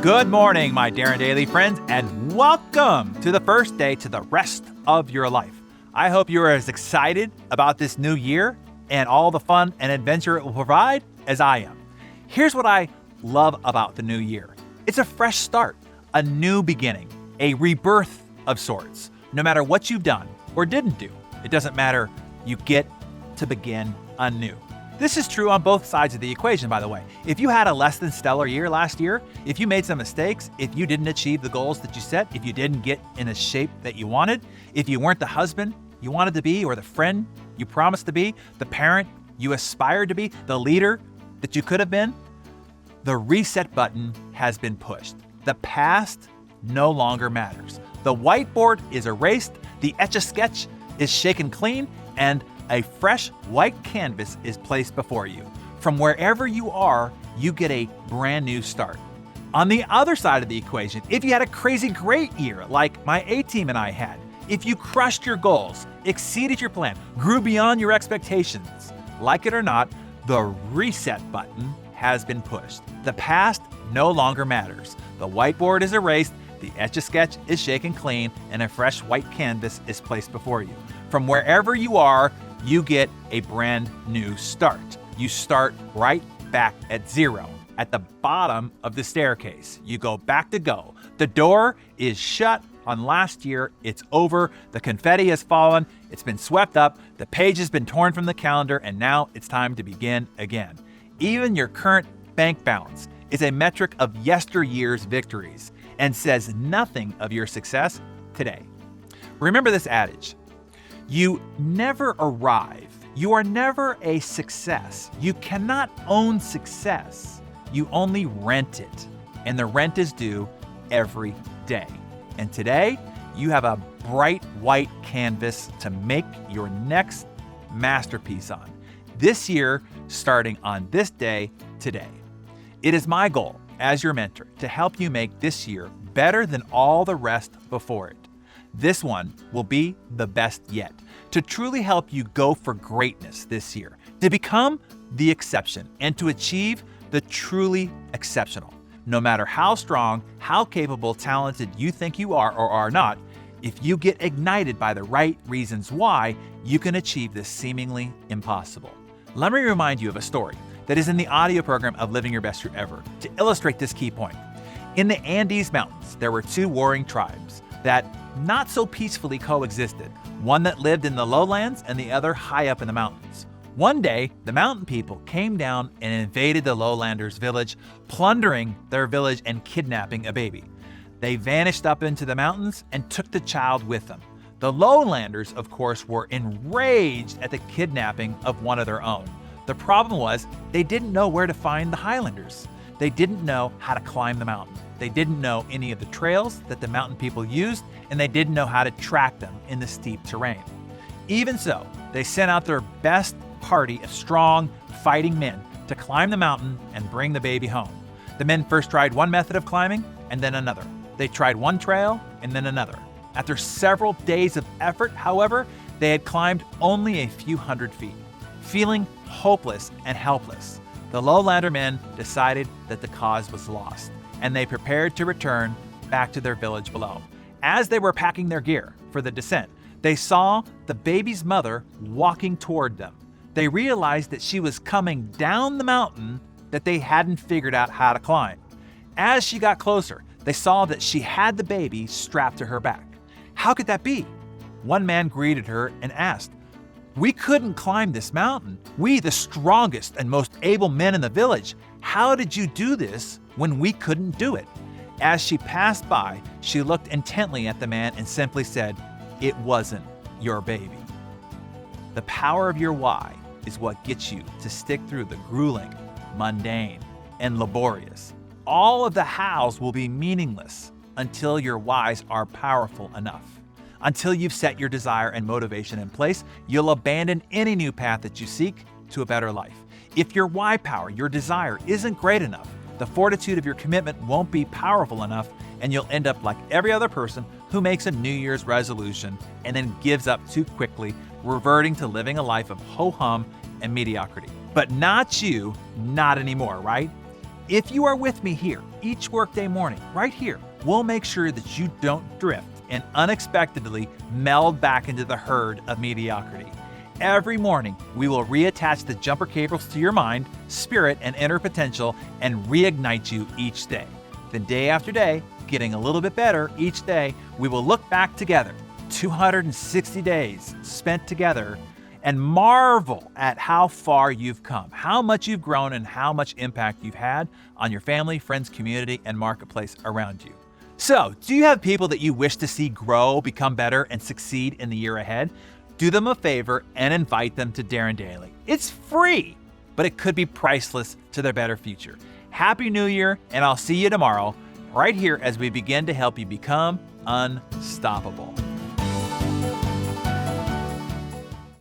Good morning, my Darren Daily friends, and welcome to the first day to the rest of your life. I hope you are as excited about this new year and all the fun and adventure it will provide as I am. Here's what I love about the new year. It's a fresh start, a new beginning, a rebirth of sorts. No matter what you've done or didn't do, it doesn't matter. You get to begin anew. This is true on both sides of the equation, by the way. If you had a less than stellar year last year, if you made some mistakes, if you didn't achieve the goals that you set, if you didn't get in a shape that you wanted, if you weren't the husband you wanted to be or the friend you promised to be, the parent you aspired to be, the leader that you could have been, the reset button has been pushed. The past no longer matters. The whiteboard is erased, the Etch-a-Sketch is shaken clean, and a fresh white canvas is placed before you. From wherever you are, you get a brand new start. On the other side of the equation, if you had a crazy great year like my A-team and I had, if you crushed your goals, exceeded your plan, grew beyond your expectations, like it or not, the reset button has been pushed. The past no longer matters. The whiteboard is erased, the Etch-a-Sketch is shaken clean, and a fresh white canvas is placed before you. From wherever you are, you get a brand new start. You start right back at zero, at the bottom of the staircase. You go back to go. The door is shut on last year. It's over. The confetti has fallen. It's been swept up. The page has been torn from the calendar, and now it's time to begin again. Even your current bank balance is a metric of yesteryear's victories and says nothing of your success today. Remember this adage. You never arrive. You are never a success. You cannot own success. You only rent it. And the rent is due every day. And today, you have a bright white canvas to make your next masterpiece on. This year, starting on this day today. It is my goal as your mentor to help you make this year better than all the rest before it. This one will be the best yet, to truly help you go for greatness this year, to become the exception, and to achieve the truly exceptional. No matter how strong, how capable, talented you think you are or are not, if you get ignited by the right reasons why, you can achieve the seemingly impossible. Let me remind you of a story that is in the audio program of Living Your Best Year Ever to illustrate this key point. In the Andes Mountains, there were two warring tribes that not so peacefully coexisted, one that lived in the lowlands and the other high up in the mountains. One day, the mountain people came down and invaded the lowlanders' village, plundering their village and kidnapping a baby. They vanished up into the mountains and took the child with them. The lowlanders, of course, were enraged at the kidnapping of one of their own. The problem was they didn't know where to find the highlanders. They didn't know how to climb the mountain. They didn't know any of the trails that the mountain people used, and they didn't know how to track them in the steep terrain. Even so, they sent out their best party of strong, fighting men to climb the mountain and bring the baby home. The men first tried one method of climbing and then another. They tried one trail and then another. After several days of effort, however, they had climbed only a few hundred feet. Feeling hopeless and helpless, the lowlander men decided that the cause was lost, and they prepared to return back to their village below. As they were packing their gear for the descent, they saw the baby's mother walking toward them. They realized that she was coming down the mountain that they hadn't figured out how to climb. As she got closer, they saw that she had the baby strapped to her back. How could that be? One man greeted her and asked, "We couldn't climb this mountain. We, the strongest and most able men in the village. How did you do this when we couldn't do it?" As she passed by, she looked intently at the man and simply said, "It wasn't your baby." The power of your why is what gets you to stick through the grueling, mundane, and laborious. All of the hows will be meaningless until your whys are powerful enough. Until you've set your desire and motivation in place, you'll abandon any new path that you seek to a better life. If your why power, your desire, isn't great enough, the fortitude of your commitment won't be powerful enough, and you'll end up like every other person who makes a New Year's resolution and then gives up too quickly, reverting to living a life of ho-hum and mediocrity. But not you, not anymore, right? If you are with me here each workday morning, right here, we'll make sure that you don't drift and unexpectedly meld back into the herd of mediocrity. Every morning, we will reattach the jumper cables to your mind, spirit, and inner potential and reignite you each day. Then day after day, getting a little bit better each day, we will look back together, 260 days spent together, and marvel at how far you've come, how much you've grown, and how much impact you've had on your family, friends, community, and marketplace around you. So, do you have people that you wish to see grow, become better, and succeed in the year ahead? Do them a favor and invite them to Darren Daily. It's free, but it could be priceless to their better future. Happy New Year, and I'll see you tomorrow, right here as we begin to help you become unstoppable.